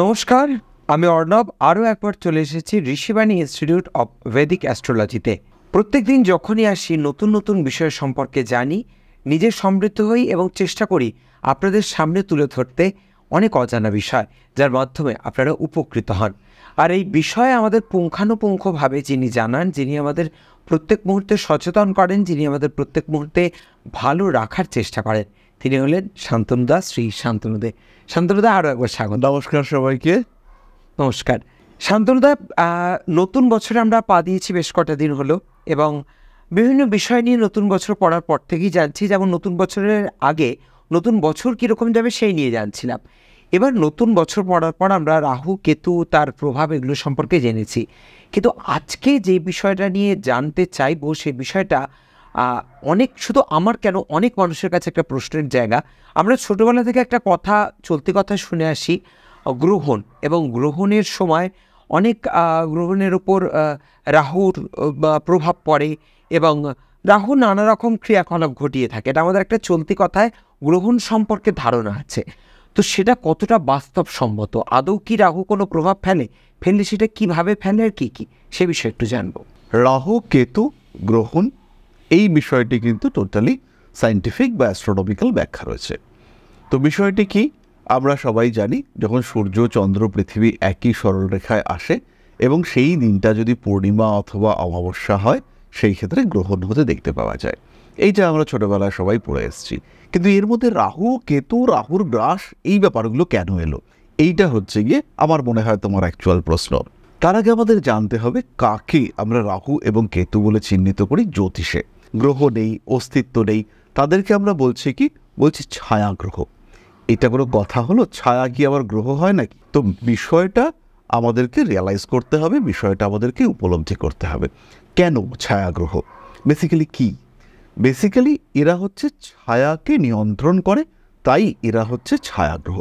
নমস্কার, আমি অর্ণব আরও একবার চলে এসেছি ঋষিবাণী ইনস্টিটিউট অব ভেদিক অ্যাস্ট্রোলজিতে। প্রত্যেকদিন যখনই আসি নতুন নতুন বিষয় সম্পর্কে জানি, নিজে সমৃদ্ধ হই এবং চেষ্টা করি আপনাদের সামনে তুলে ধরতে অনেক অজানা বিষয়, যার মাধ্যমে আপনারা উপকৃত হন। আর এই বিষয়ে আমাদের পুঙ্খানুপুঙ্খভাবে যিনি জানান, যিনি আমাদের প্রত্যেক মুহূর্তে সচেতন করেন, যিনি আমাদের প্রত্যেক মুহূর্তে ভালো রাখার চেষ্টা করেন, তিনি হলেন শান্তনুদা, শ্রী শান্তনুদে। শান্তনুদা, আরও একবার স্বাগত। নমস্কার সবাইকে। নমস্কার শান্তনুদা। নতুন বছরে আমরা পা দিয়েছি বেশ কটা দিন হলো, এবং বিভিন্ন বিষয় নিয়ে নতুন বছর পড়ার পর থেকেই জানছি, যেমন নতুন বছরের আগে নতুন বছর কীরকম যাবে সেই নিয়ে জানছিলাম। এবার নতুন বছর পড়ার পর আমরা রাহু কেতু, তার প্রভাব, এগুলো সম্পর্কে জেনেছি। কিন্তু আজকে যে বিষয়টা নিয়ে জানতে চাইবো, সেই বিষয়টা অনেক, শুধু আমার কেন, অনেক মানুষের কাছে একটা প্রশ্নের জায়গা। আমরা ছোটোবেলা থেকে একটা কথা, চলতি কথা শুনে আসি, গ্রহণ, এবং গ্রহণের সময় অনেক গ্রহণের ওপর রাহুর প্রভাব পড়ে, এবং রাহু নানা রকম ক্রিয়াকলাপ ঘটিয়ে থাকে। এটা আমাদের একটা চলতি কথায় গ্রহণ সম্পর্কে ধারণা আছে। তো সেটা কতটা বাস্তবসম্মত? আদৌ কি রাহু কোনো প্রভাব ফেললে সেটা কিভাবে ফেলে আর কী কী, সে বিষয়ে একটু জানবো। রাহু কেতু গ্রহণ, এই বিষয়টি কিন্তু টোটালি সায়েন্টিফিক বা অ্যাস্ট্রোনমিক্যাল ব্যাখ্যা রয়েছে। তো বিষয়টি কি আমরা সবাই জানি, যখন সূর্য, চন্দ্র, পৃথিবী একই সরলরেখায় আসে এবং সেই দিনটা যদি পূর্ণিমা অথবা অমাবস্যা হয়, সেই ক্ষেত্রে গ্রহণ হতে দেখতে পাওয়া যায়। এইটা আমরা ছোটোবেলায় সবাই পড়ে এসেছি। কিন্তু এর মধ্যে রাহু কেতু, রাহুর গ্রাস, এই ব্যাপারগুলো কেন এলো, এইটা হচ্ছে গিয়ে আমার মনে হয় তোমার অ্যাকচুয়াল প্রশ্ন। তার আগে আমাদের জানতে হবে কাকে আমরা রাহু এবং কেতু বলে চিহ্নিত করি জ্যোতিষে। গ্রহ নেই, অস্তিত্ব নেই, তাদেরকে আমরা বলছি ছায়া গ্রহ। এটা কোনো কথা হলো? ছায়া কি আবার গ্রহ হয় নাকি? তো বিষয়টা আমাদেরকে রিয়ালাইজ করতে হবে, বিষয়টা আমাদেরকে উপলব্ধি করতে হবে। কেন ছায়া গ্রহ? বেসিক্যালি কি? বেসিক্যালি এরা হচ্ছে ছায়াকে নিয়ন্ত্রণ করে, তাই এরা হচ্ছে ছায়া গ্রহ।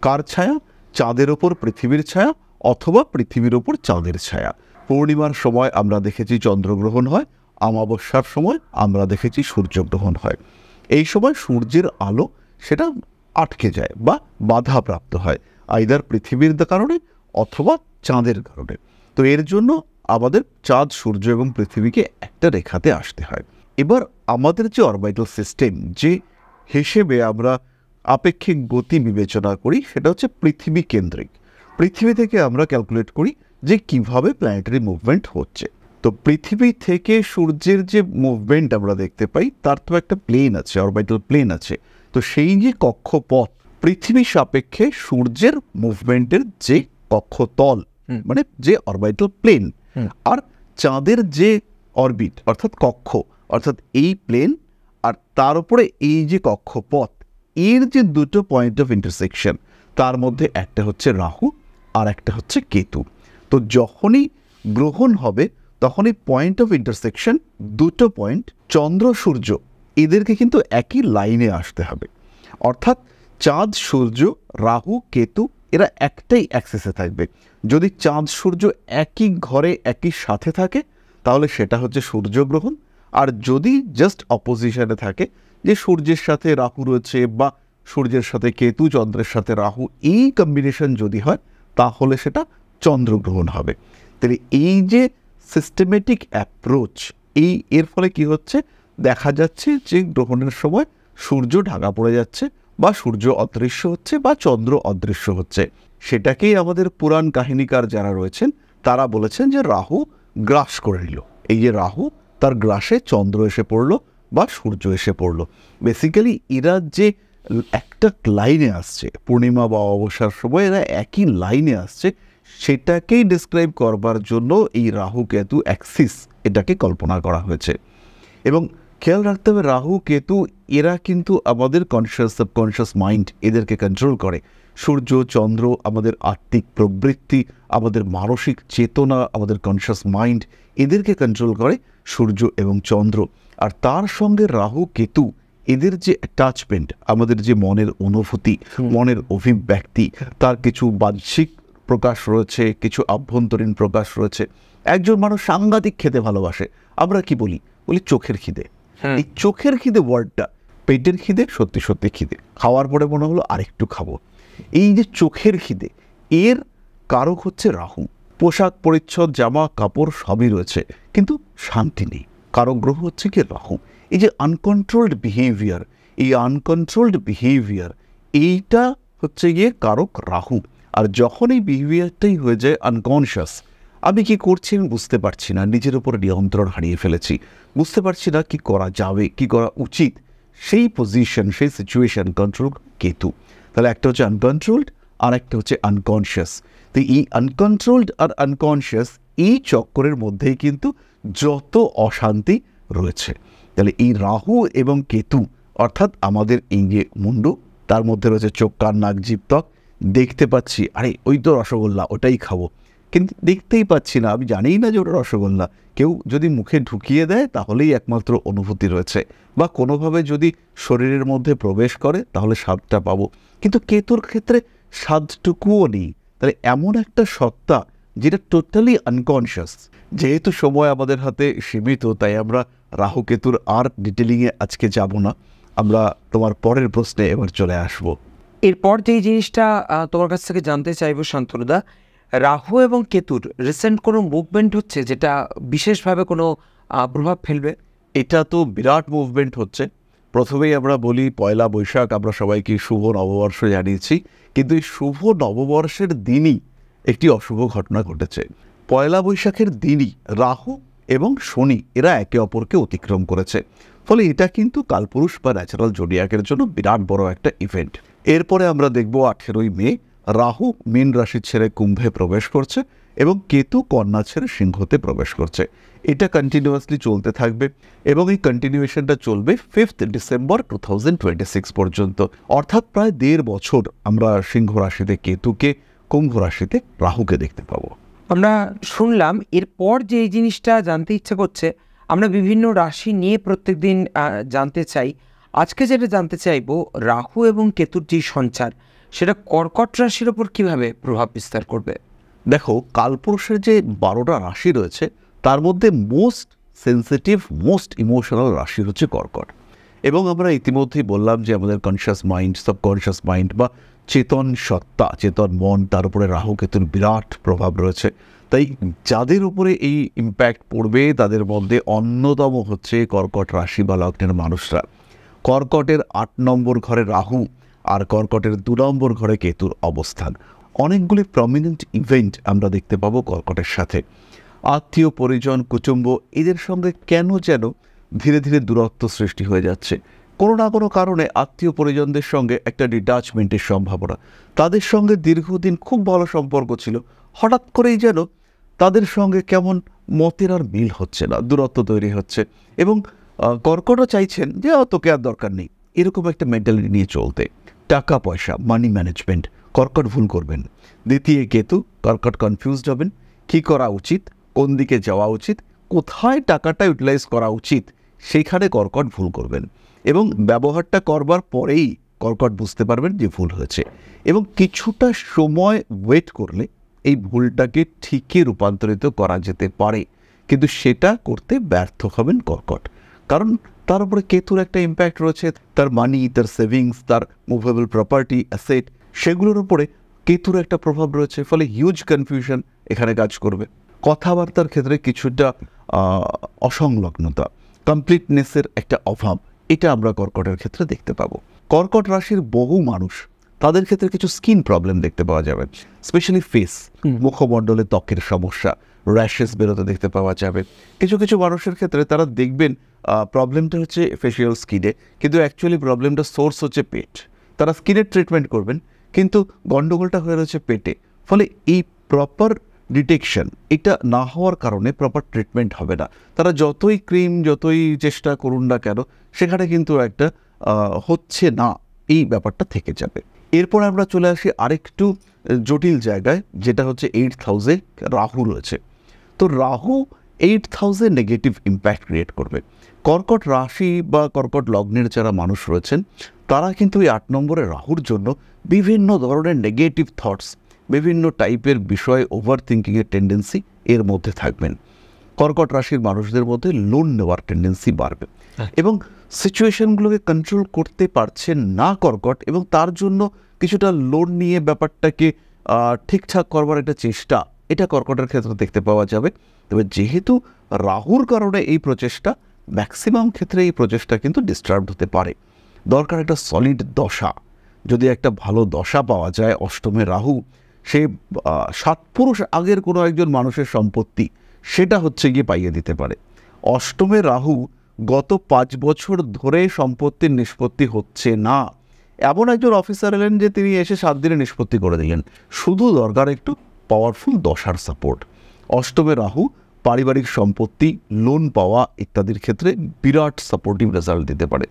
কার ছায়া? চাঁদের ওপর পৃথিবীর ছায়া, অথবা পৃথিবীর ওপর চাঁদের ছায়া। পূর্ণিমার সময় আমরা দেখেছি চন্দ্রগ্রহণ হয়, অমাবস্যার সময় আমরা দেখেছি সূর্যগ্রহণ হয়। এই সময় সূর্যের আলো সেটা আটকে যায় বা বাধাপ্রাপ্ত হয়, আইদার পৃথিবীর কারণে অথবা চাঁদের কারণে। তো এর জন্য আমাদের চাঁদ, সূর্য এবং পৃথিবীকে একটা রেখাতে আসতে হয়। এবার আমাদের যে অরবিটাল সিস্টেম, যে হিসেবে আমরা আপেক্ষিক গতি বিবেচনা করি, সেটা হচ্ছে পৃথিবী কেন্দ্রিক। পৃথিবী থেকে আমরা ক্যালকুলেট করি যে কিভাবে প্ল্যানেটারি মুভমেন্ট হচ্ছে। তো পৃথিবী থেকে সূর্যের যে মুভমেন্ট আমরা দেখতে পাই, তার তো একটা প্লেন আছে, অরবিটাল প্লেন আছে। তো সেই যে কক্ষপথ, পৃথিবী সাপেক্ষে সূর্যের মুভমেন্টের যে কক্ষতল, মানে যে অরবিটাল প্লেন, আর চাঁদের যে অরবিট অর্থাৎ কক্ষ, অর্থাৎ এই প্লেন, আর তার উপরে এই যে কক্ষপথ, এর যে দুটো পয়েন্ট অফ ইন্টারসেকশন, তার মধ্যে একটা হচ্ছে রাহু আর একটা হচ্ছে কেতু। তো যখনই গ্রহণ হবে, তখনই পয়েন্ট অফ ইন্টারসেকশন, দুটো পয়েন্ট, চন্দ্র সূর্য, এদেরকে কিন্তু একই লাইনে আসতে হবে। অর্থাৎ চাঁদ, সূর্য, রাহু, কেতু, এরা একটাই অ্যাক্সেসে থাকবে। যদি চাঁদ সূর্য একই ঘরে একই সাথে থাকে, তাহলে সেটা হচ্ছে সূর্যগ্রহণ। আর যদি জাস্ট অপোজিশনে থাকে, যে সূর্যের সাথে রাহু রয়েছে বা সূর্যের সাথে কেতু, চন্দ্রের সাথে রাহু, এই কম্বিনেশন যদি হয়, তাহলে সেটা চন্দ্রগ্রহণ হবে। তাহলে এই যে সিস্টেমেটিক অ্যাপ্রোচ, এর ফলে কি হচ্ছে, দেখা যাচ্ছে যে গ্রহণের সময় সূর্য ঢাকা পড়ে যাচ্ছে, বা সূর্য অদৃশ্য হচ্ছে, বা চন্দ্র অদৃশ্য হচ্ছে। সেটাকেই আমাদের পুরাণ কাহিনীকার যারা রয়েছেন, তারা বলেছেন যে রাহু গ্রাস করে নিল। এই যে রাহু, তার গ্রাসে চন্দ্র এসে পড়লো বা সূর্য এসে পড়লো। বেসিক্যালি এরা যে একটা লাইনে আসছে, পূর্ণিমা বা অমাবস্যার সময় এরা একই লাইনে আসছে, সেটাকেই ডিসক্রাইব করবার জন্য এই রাহু কেতু অ্যাক্সিস, এটাকে কল্পনা করা হয়েছে। এবং খেয়াল রাখতে হবে, রাহু কেতু এরা কিন্তু আমাদের কনসিয়াস, সাবকনসিয়াস মাইন্ড, এদেরকে কন্ট্রোল করে। সূর্য, চন্দ্র আমাদের আত্মিক প্রবৃত্তি, আমাদের মানসিক চেতনা, আমাদের কনসিয়াস মাইন্ড, এদেরকে কন্ট্রোল করে সূর্য এবং চন্দ্র। আর তার সঙ্গে রাহু কেতু, এদের যে অ্যাটাচমেন্ট, আমাদের যে মনের অনুভূতি, মনের অভিব্যক্তি, তার কিছু বাহ্যিক প্রকাশ রয়েছে, কিছু আভ্যন্তরীণ প্রকাশ রয়েছে। একজন মানুষ সাংঘাতিক খেতে ভালোবাসে, আমরা কি বলি চোখের খিদে। এই চোখের খিদে ওয়ার্ডটা, পেটের খিদে সত্যি সত্যি খিদে, খাওয়ার পরে মনে হলো আরেকটু খাবো। এই যে চোখের খিদে, এর কারক হচ্ছে রাহু। পোশাক পরিচ্ছদ, জামা কাপড় সবই রয়েছে, কিন্তু শান্তি নেই। কারক গ্রহ হচ্ছে কি রাহু। এই যে আনকন্ট্রোলড বিহেভিয়ার, এই আনকন্ট্রোলড বিহেভিয়ার এইটা হচ্ছে গিয়ে কারক রাহু। আর যখন এই বিহেভিয়ারটাই হয়ে যায় আনকনশিয়াস, আমি কি করছি আমি বুঝতে পারছি না, নিজের উপর নিয়ন্ত্রণ হারিয়ে ফেলেছি, বুঝতে পারছি না কি করা যাবে, কি করা উচিত, সেই পজিশন, সেই সিচুয়েশন কন্ট্রোল কেতু। তাহলে একটা হচ্ছে আনকন্ট্রোলড আর একটা হচ্ছে আনকনশিয়াস। তো এই আনকন্ট্রোলড আর আনকনশিয়াস এই চক্করের মধ্যেই কিন্তু যত অশান্তি রয়েছে। তাহলে এই রাহু এবং কেতু অর্থাৎ আমাদের এই যে মুন্ডু, তার মধ্যে রয়েছে চোখ, কান, নাক, জিভ, ত্বক। দেখতে পাচ্ছি আরে ওই তো রসগোল্লা, ওটাই খাবো, কিন্তু দেখতেই পাচ্ছি না, আমি জানিই না যে ওটা রসগোল্লা। কেউ যদি মুখে ঢুকিয়ে দেয় তাহলেই একমাত্র অনুভূতি রয়েছে, বা কোনোভাবে যদি শরীরের মধ্যে প্রবেশ করে তাহলে স্বাদটা পাবো। কিন্তু কেতুর ক্ষেত্রে স্বাদটুকুও নেই। তাহলে এমন একটা সত্তা যেটা টোটালি আনকনশিয়াস। যেহেতু সময় আমাদের হাতে সীমিত, তাই আমরা রাহু কেতুর আর ডিটেলিংয়ে আজকে যাব না। আমরা তোমার পরের প্রশ্নে এবার চলে আসব। এরপর যেই জিনিসটা তোমার কাছ থেকে জানতে চাইবো শান্তনুদা, রাহু এবং কেতুর রিসেন্ট কোনো মুভমেন্ট হচ্ছে যেটা বিশেষভাবে কোনো প্রভাব ফেলবে? এটা তো বিরাট মুভমেন্ট হচ্ছে। প্রথমেই আমরা বলি পয়লা বৈশাখ আমরা সবাইকে শুভ নববর্ষ জানিয়েছি, কিন্তু এই শুভ নববর্ষের দিনই একটি অশুভ ঘটনা ঘটেছে। পয়লা বৈশাখের দিনই রাহু এবং শনি এরা একে অপরকে অতিক্রম করেছে। ফলে এটা কিন্তু কালপুরুষ বা ন্যাচারাল জোডিয়াকের জন্য বিরাট বড় একটা ইভেন্ট। এরপরে আমরা দেখব 18ই মে রাহু মীন রাশি ছেড়ে কুম্ভে প্রবেশ করছে এবং কেতু কন্যা ছেড়ে সিংহতে প্রবেশ করছে। এটা কন্টিনিউয়াসলি চলতে থাকবে এবং এই কন্টিনিউয়েশনটা চলবে 5th ডিসেম্বর 2026 পর্যন্ত। অর্থাৎ প্রায় 1.5 বছর আমরা সিংহ রাশিতে কেতুকে, কুম্ভ রাশিতে রাহুকে দেখতে পাবো। আমরা শুনলাম। এরপর যে এই জিনিসটা জানতে ইচ্ছে করছে, আমরা বিভিন্ন রাশি নিয়ে প্রত্যেকদিন জানতে চাই। আজকে যেটা জানতে চাইবো, রাহু এবং কেতুর যে সঞ্চার সেটা কর্কট রাশির ওপর কিভাবে প্রভাব বিস্তার করবে? দেখো, কালপুরুষের যে 12টা রাশি রয়েছে তার মধ্যে মোস্ট সেন্সিটিভ, মোস্ট ইমোশনাল রাশি হচ্ছে কর্কট। এবং আমরা ইতিমধ্যেই বললাম যে আমাদের কনশিয়াস মাইন্ড, সাবকনশিয়াস মাইন্ড বা চেতন সত্তা, চেতন মন, তার উপরে রাহু কেতুর বিরাট প্রভাব রয়েছে। তাই যাদের উপরে এই ইম্প্যাক্ট পড়বে তাদের মধ্যে অন্যতম হচ্ছে কর্কট রাশি বা লগ্নের মানুষরা। কর্কটের 8 নম্বর ঘরে রাহু আর কর্কটের 2 নম্বর ঘরে কেতুর অবস্থান। অনেকগুলি প্রমিনেন্ট ইভেন্ট আমরা দেখতে পাবো কর্কটের সাথে। আত্মীয় পরিজন, কুটুম্ব এদের সঙ্গে কেন যেন ধীরে ধীরে দূরত্ব সৃষ্টি হয়ে যাচ্ছে। কোনো না কোনো কারণে আত্মীয় পরিজনদের সঙ্গে একটা ডিটাচমেন্টের সম্ভাবনা। তাদের সঙ্গে দীর্ঘদিন খুব ভালো সম্পর্ক ছিল, হঠাৎ করেই যেন তাদের সঙ্গে কেমন মতের আর মিল হচ্ছে না, দূরত্ব তৈরি হচ্ছে। এবং কর্কটও চাইছেন যে তোকে আর দরকার নেই, এরকম একটা মেন্টালিটি নিয়ে চলতে। টাকা পয়সা, মানি ম্যানেজমেন্ট কর্কট ভুল করবেন। দ্বিতীয় কেতু, কর্কট কনফিউজড হবেন, কী করা উচিত, কোন দিকে যাওয়া উচিত, কোথায় টাকাটা ইউটিলাইজ করা উচিত, সেইখানে কর্কট ভুল করবেন। এবং ব্যবহারটা করবার পরেই কর্কট বুঝতে পারবেন যে ভুল হয়েছে, এবং কিছুটা সময় ওয়েট করলে এই ভুলটাকে ঠিকই রূপান্তরিত করা যেতে পারে। কিন্তু সেটা করতে ব্যর্থ হবেন কর্কট, কারণ তার উপরে কেতুর একটা ইম্প্যাক্ট রয়েছে। তার মানি, তার সেভিংস, তার মুভেবল প্রপার্টি, অ্যাসেট, সেগুলোর উপরে কেতুর একটা প্রভাব রয়েছে। ফলে হিউজ কনফিউশন এখানে কাজ করবে। কথাবার্তার ক্ষেত্রে কিছুটা অসংলগ্নতা, কমপ্লিটনেসের একটা অভাব, এটা আমরা কর্কটের ক্ষেত্রে দেখতে পাবো। কর্কট রাশির বহু মানুষ, তাদের ক্ষেত্রে কিছু স্কিন প্রবলেম দেখতে পাওয়া যাবে, স্পেশালি ফেস, মুখমণ্ডলে ত্বকের সমস্যা, র্যাশেস বেরোতে দেখতে পাওয়া যাবে। কিছু কিছু মানুষের ক্ষেত্রে তারা দেখবেন প্রবলেমটা হচ্ছে ফেশিয়াল স্কিনে, কিন্তু অ্যাকচুয়ালি প্রবলেমটা সোর্স হচ্ছে পেট। তারা স্কিনের ট্রিটমেন্ট করবেন, কিন্তু গণ্ডগোলটা হয়ে রয়েছে পেটে। ফলে এই প্রপার ডিটেকশন এটা না হওয়ার কারণে প্রপার ট্রিটমেন্ট হবে না। তারা যতই ক্রিম, যতই চেষ্টা করুন না কেন, সেখানে কিন্তু একটা হচ্ছে না, এই ব্যাপারটা থেকে যাবে। এরপর আমরা চলে আসি আরেকটু জটিল জায়গায়, যেটা হচ্ছে 8th হাউসে রাহু রয়েছে। তো রাহু 8th হাউসে নেগেটিভ ইম্প্যাক্ট ক্রিয়েট করবে। কর্কট রাশি বা কর্কট লগ্নের যারা মানুষ রয়েছেন তারা কিন্তু এই 8 নম্বরে রাহুর জন্য বিভিন্ন ধরনের নেগেটিভ থটস, বিভিন্ন টাইপের বিষয় ওভার থিঙ্কিংয়ের টেন্ডেন্সি এর মধ্যে থাকবেন। কর্কট রাশির মানুষদের মধ্যে লোন নেওয়ার টেন্ডেন্সি বাড়বে এবং সিচুয়েশনগুলোকে কন্ট্রোল করতে পারছেন না কর্কট, এবং তার জন্য কিছুটা লোন নিয়ে ব্যাপারটাকে ঠিকঠাক করবার একটা চেষ্টা, এটা কর্কটের ক্ষেত্রে দেখতে পাওয়া যাবে। তবে যেহেতু রাহুর কারণে এই প্রচেষ্টা, ম্যাক্সিমাম ক্ষেত্রে এই প্রচেষ্টা কিন্তু ডিস্টার্ব হতে পারে। দরকার একটা সলিড দশা। যদি একটা ভালো দশা পাওয়া যায়, অষ্টমে রাহু, সে 7 পুরুষ আগের কোনো একজন মানুষের সম্পত্তি, সেটা হচ্ছে গিয়ে পাইয়ে দিতে পারে। অষ্টমে রাহু গত 5 বছর ধরে সম্পত্তির নিষ্পত্তি হচ্ছে না, এমন একজন অফিসার এলেন যে তিনি এসে 7 দিনে নিষ্পত্তি করে দিলেন। শুধু দরকার একটু পাওয়ারফুল দশার সাপোর্ট। অষ্টমে রাহু পারিবারিক সম্পত্তি, লোন পাওয়া ইত্যাদির ক্ষেত্রে বিরাট সাপোর্টিভ রেজাল্ট দিতে পারে।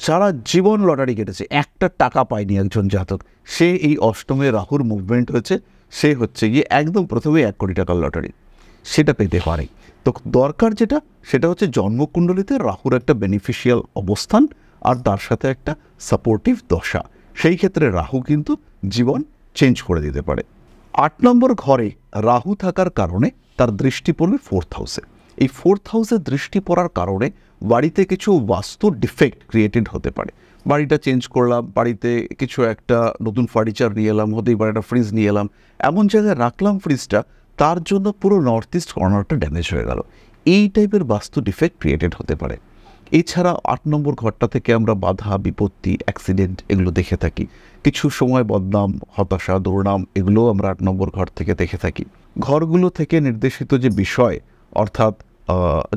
সারা জীবন লটারি কেটেছে, একটা টাকা পায়নি একজন জাতক, সে এই অষ্টমে রাহুর মুভমেন্ট হয়েছে, সে হচ্ছে গিয়ে একদম প্রথমে 1 কোটি টাকার লটারি সেটা পেতে পারে। তো দরকার যেটা, সেটা হচ্ছে জন্মকুণ্ডলিতে রাহুর একটা বেনিফিশিয়াল অবস্থান আর তার সাথে একটা সাপোর্টিভ দশা। সেই ক্ষেত্রে রাহু কিন্তু জীবন চেঞ্জ করে দিতে পারে। 8 নম্বর ঘরে রাহু থাকার কারণে তার দৃষ্টি পড়বে 4th হাউসে। এই 4th হাউসে দৃষ্টি পড়ার কারণে বাড়িতে কিছু বাস্তু ডিফেক্ট ক্রিয়েটেড হতে পারে। বাড়িটা চেঞ্জ করলাম, বাড়িতে কিছু একটা নতুন ফার্নিচার নিয়ে এলাম, হতেই পারে একটা ফ্রিজ নিয়ে এলাম, এমন জায়গায় রাখলাম ফ্রিজটা, তার জন্য পুরো নর্থ ইস্ট কর্নারটা ড্যামেজ হয়ে গেল। এই টাইপের বাস্তু ডিফেক্ট ক্রিয়েটেড হতে পারে। এছাড়া 8 নম্বর ঘরটা থেকে আমরা বাধা, বিপত্তি, অ্যাক্সিডেন্ট এগুলো দেখে থাকি। কিছু সময় বদনাম, হতাশা, দুর্নাম এগুলোও আমরা 8 নম্বর ঘর থেকে দেখে থাকি। ঘরগুলো থেকে নির্দেশিত যে বিষয়, অর্থাৎ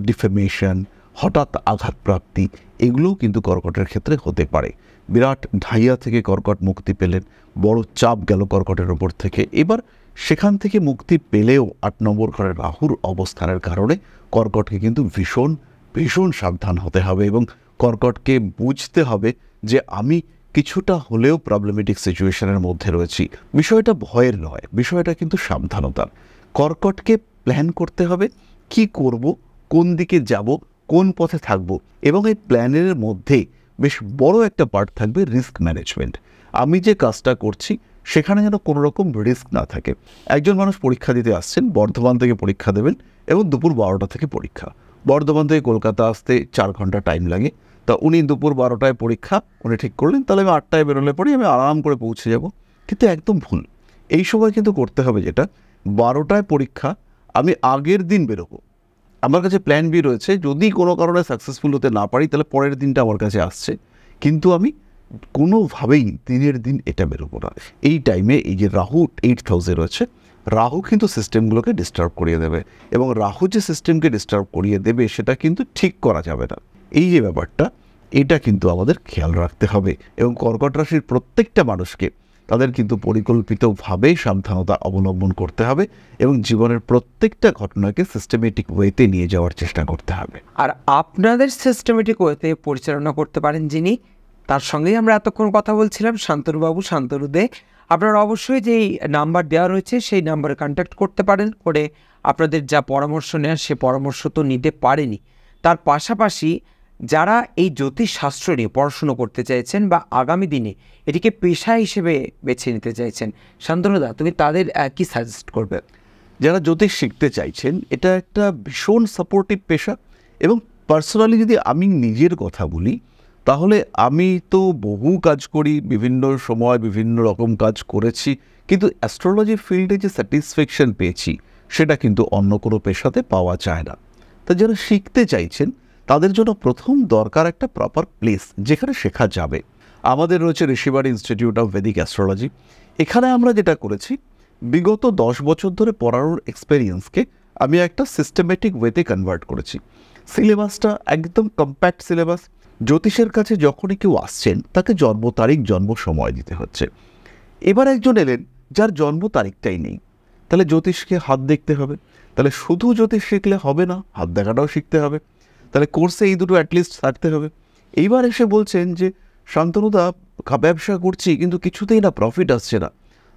ডিফেমেশন, হঠাৎ আঘাতপ্রাপ্তি, এগুলোও কিন্তু কর্কটের ক্ষেত্রে হতে পারে। বিরাট ঢাইয়া থেকে কর্কট মুক্তি পেলেন, বড় চাপ গেল কর্কটের ওপর থেকে। এবার সেখান থেকে মুক্তি পেলেও 8 নম্বর ঘরে রাহুর অবস্থানের কারণে কর্কটকে কিন্তু ভীষণ ভীষণ সাবধান হতে হবে এবং কর্কটকে বুঝতে হবে যে আমি কিছুটা হলেও প্রবলেমেটিক সিচুয়েশনের মধ্যে রয়েছি। বিষয়টা ভয়ের নয়, বিষয়টা কিন্তু সাবধানতার। কর্কটকে প্ল্যান করতে হবে, কি করব, কোন দিকে যাব, কোন পথে থাকব, এবং এই প্ল্যানের মধ্যে বেশ বড় একটা পার্ট থাকবে রিস্ক ম্যানেজমেন্ট। আমি যে কাজটা করছি সেখানে যেন কোনো রকম রিস্ক না থাকে। একজন মানুষ পরীক্ষা দিতে আসছেন, বর্ধমান থেকে পরীক্ষা দেবেন এবং দুপুর 12টা থেকে পরীক্ষা। বর্ধমান থেকে কলকাতা আসতে 4 ঘন্টা টাইম লাগে। তা উনি দুপুর 12টায় পরীক্ষা উনি ঠিক করলেন, তাহলে আমি 8টায় বেরোলে পরেই আমি আরাম করে পৌঁছে যাব। কিন্তু একদম ভুল। এই সময় কিন্তু করতে হবে যেটা, 12টায় পরীক্ষা, আমি আগের দিন বেরোবো। আমার কাছে প্ল্যান বি রয়েছে, যদি কোনো কারণে সাকসেসফুল হতে না পারি তাহলে পরের দিনটা আমার কাছে আসছে, কিন্তু আমি কোনোভাবেই দিনের দিন এটা বেরোবো না। এই টাইমে এই যে রাহু 8th হাউসে রয়েছে, রাহু কিন্তু সিস্টেমগুলোকে ডিস্টার্ব করিয়ে দেবে, এবং রাহু যে সিস্টেমকে ডিস্টার্ব করিয়ে দেবে সেটা কিন্তু ঠিক করা যাবে না। এই যে ব্যাপারটা, এটা কিন্তু আমাদের খেয়াল রাখতে হবে, এবং কর্কট রাশির প্রত্যেকটা মানুষকে তাদের কিন্তু পরিকল্পিতভাবে সাবধানতা অবলম্বন করতে হবে এবং জীবনের প্রত্যেকটা ঘটনাকে সিস্টেমেটিক ওয়েতে নিয়ে যাওয়ার চেষ্টা করতে হবে। আর আপনাদের সিস্টেমেটিক ওয়েতে পরিচালনা করতে পারেন যিনি, তার সঙ্গেই আমরা এতক্ষণ কথা বলছিলাম, শান্তনুবাবু, শান্তনু দে। আপনারা অবশ্যই যেই নাম্বার দেওয়া রয়েছে সেই নাম্বারে কন্ট্যাক্ট করতে পারেন, করে আপনাদের যা পরামর্শ নেওয়ার সে পরামর্শ তো নিতে পারেনি। তার পাশাপাশি যারা এই জ্যোতিষশাস্ত্র নিয়ে পড়াশুনো করতে চাইছেন বা আগামী দিনে এটিকে পেশা হিসেবে বেছে নিতে চাইছেন, শান্তনুদা তুমি তাদের কি সাজেস্ট করবে? যারা জ্যোতিষ শিখতে চাইছেন, এটা একটা ভীষণ সাপোর্টিভ পেশা, এবং পার্সোনালি যদি আমি নিজের কথা বলি, তাহলে আমি তো বহু কাজ করি, বিভিন্ন সময় বিভিন্ন রকম কাজ করেছি, কিন্তু অ্যাস্ট্রোলজি ফিল্ডে যে স্যাটিসফ্যাকশন পেয়েছি সেটা কিন্তু অন্য কোনো পেশাতে পাওয়া যায় না। তা যারা শিখতে চাইছেন তাদের জন্য প্রথম দরকার একটা প্রপার প্লেস যেখানে শেখা যাবে। আমাদের রয়েছে Rishibari institute of Vedic astrology. এখানে আমরা যেটা করেছি, বিগত 10 বছর ধরে পড়ানোর এক্সপেরিয়েন্সকে আমি একটা সিস্টেমেটিক ওয়েতে কনভার্ট করেছি। সিলেবাসটা একদম কম্প্যাক্ট সিলেবাস। জ্যোতিষের কাছে যখনই কেউ আসছেন তাকে জন্ম তারিখ, জন্ম সময় দিতে হচ্ছে। এবার একজন এলেন যার জন্ম তারিখটাই নেই, তাহলে জ্যোতিষকে হাত দেখতে হবে। তাহলে শুধু জ্যোতিষ শিখলে হবে না, হাত দেখাটাও শিখতে হবে। তাহলে কোর্সে এই দুটো অ্যাটলিস্ট থাকতে হবে। এইবার এসে বলছেন যে শান্তনুদা, ব্যবসা করছি কিন্তু কিছুতেই না প্রফিট আসছে না।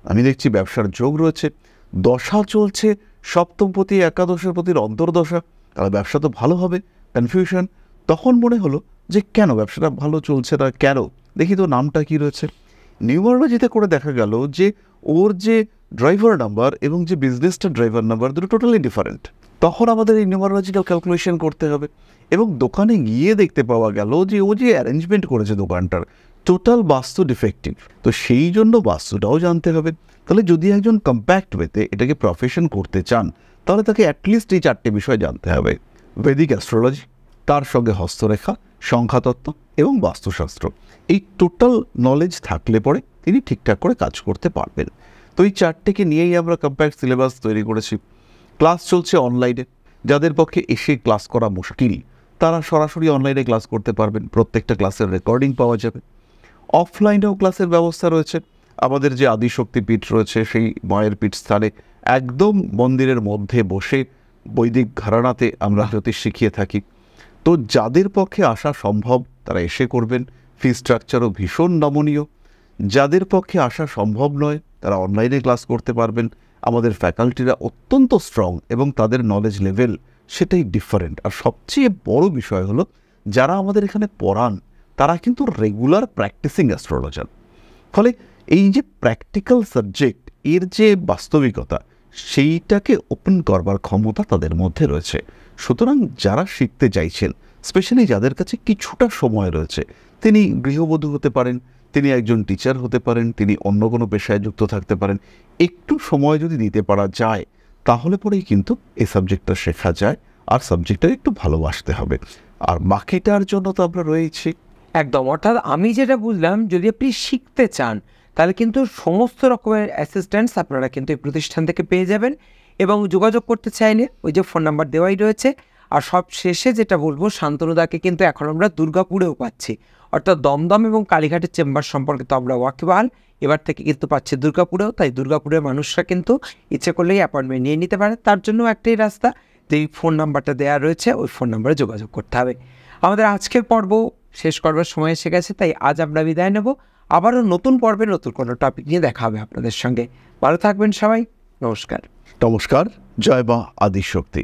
আমি দেখছি ব্যবসার যোগ রয়েছে, দশা চলছে, সপ্তমপতি একাদশের প্রতির অন্তর্দশা, তাহলে ব্যবসা তো ভালো হবে। কনফিউশন। তখন মনে হলো যে কেন ব্যবসাটা ভালো চলছে না, কেন দেখি তো নামটা কি রয়েছে। নিউমারোলজিতে করে দেখা গেল যে ওর যে ড্রাইভার নাম্বার এবং যে বিজনেসটা ড্রাইভার নাম্বার দুটো টোটালি ডিফারেন্ট। তখন আমাদের এই নিউমারোলজিটাও ক্যালকুলেশন করতে হবে, এবং দোকানে গিয়ে দেখতে পাওয়া গেল যে ও যে অ্যারেঞ্জমেন্ট করেছে দোকানটার টোটাল বাস্তু ডিফেক্টিভ। তো সেই জন্য বাস্তুটাও জানতে হবে। তাহলে যদি একজন কম্প্যাক্ট ওয়েতে এটাকে প্রফেশন করতে চান, তাহলে তাকে অ্যাটলিস্ট এই 4টে বিষয় জানতে হবে: বৈদিক অ্যাস্ট্রোলজি, তার সঙ্গে হস্তরেখা, সংখ্যাতত্ত্ব এবং বাস্তুশাস্ত্র। এই টোটাল নলেজ থাকলে পরে তিনি ঠিকঠাক করে কাজ করতে পারবেন। তো এই 4টেকে নিয়েই আমরা কম্প্যাক্ট সিলেবাস তৈরি করেছি। ক্লাস চলছে অনলাইনে। যাদের পক্ষে এসে ক্লাস করা মুশকিল, তারা সরাসরি অনলাইনে ক্লাস করতে পারবেন। প্রত্যেকটা ক্লাসের রেকর্ডিং পাওয়া যাবে। অফলাইনেও ক্লাসের ব্যবস্থা রয়েছে। আমাদের যে আদিশক্তি পীঠ রয়েছে, সেই মায়ের পীঠ স্থানে একদম মন্দিরের মধ্যে বসে বৈদিক ঘরানাতে আমরা জ্যোতিষ শিখিয়ে থাকি। তো যাদের পক্ষে আসা সম্ভব তারা এসে করবেন। ফি স্ট্রাকচারও ভীষণ নমনীয়। যাদের পক্ষে আসা সম্ভব নয় তারা অনলাইনে ক্লাস করতে পারবেন। আমাদের ফ্যাকাল্টিরা অত্যন্ত স্ট্রং এবং তাদের নলেজ লেভেল সেটাই ডিফারেন্ট। আর সবচেয়ে বড় বিষয় হলো, যারা আমাদের এখানে পড়ান তারা কিন্তু রেগুলার প্র্যাকটিসিং অ্যাস্ট্রোলজার। ফলে এই যে প্র্যাকটিক্যাল সাবজেক্ট, এর যে বাস্তবিকতা, সেইটাকে ওপেন করবার ক্ষমতা তাদের মধ্যে রয়েছে। সুতরাং যারা শিখতে চাইছেন, স্পেশালি যাদের কাছে কিছুটা সময় রয়েছে, তিনি গৃহবধূ হতে পারেন, তিনি একজন টিচার হতে পারেন, তিনি অন্য কোনো পেশায় যুক্ত থাকতে পারেন, একটু সময় যদি দিতে পারা যায় তাহলে পরেই কিন্তু এই সাবজেক্টটা শেখা যায়। আর সাবজেক্টটা একটু ভালোবাসতে হবে। আর বাকিটার জন্য তো আমরা রয়েছি। একদম, অর্থাৎ আমি যেটা বুঝলাম, যদি আপনি শিখতে চান তাহলে কিন্তু সমস্ত রকমের অ্যাসিস্ট্যান্টস আপনারা কিন্তু এই প্রতিষ্ঠান থেকে পেয়ে যাবেন। এবং যোগাযোগ করতে চাইলে ওই যে ফোন নাম্বার দেওয়াই রয়েছে। আর সব শেষে যেটা বলবো, শান্তনুদাকে কিন্তু এখন আমরা দুর্গাপুরেও পাচ্ছি। অর্থাৎ দমদম এবং কালীঘাটের চেম্বার সম্পর্কে তো আমরা ওয়াকিবহাল, এবার থেকে কিন্তু পাচ্ছি দুর্গাপুরেও। তাই দুর্গাপুরের মানুষরা কিন্তু ইচ্ছে করলেই অ্যাপয়েন্টমেন্ট নিয়ে নিতে পারে। তার জন্য একটাই রাস্তা, যেই ফোন নাম্বারটা দেওয়া রয়েছে ওই ফোন নাম্বারে যোগাযোগ করতে হবে। আমাদের আজকের পর্ব শেষ করবার সময় এসে গেছে, তাই আজ আমরা বিদায় নেব। আবারও নতুন পর্বে নতুন কোনো টপিক নিয়ে দেখা হবে আপনাদের সঙ্গে। ভালো থাকবেন সবাই, নমস্কার। নমস্কার। জয় মা আদিশক্তি।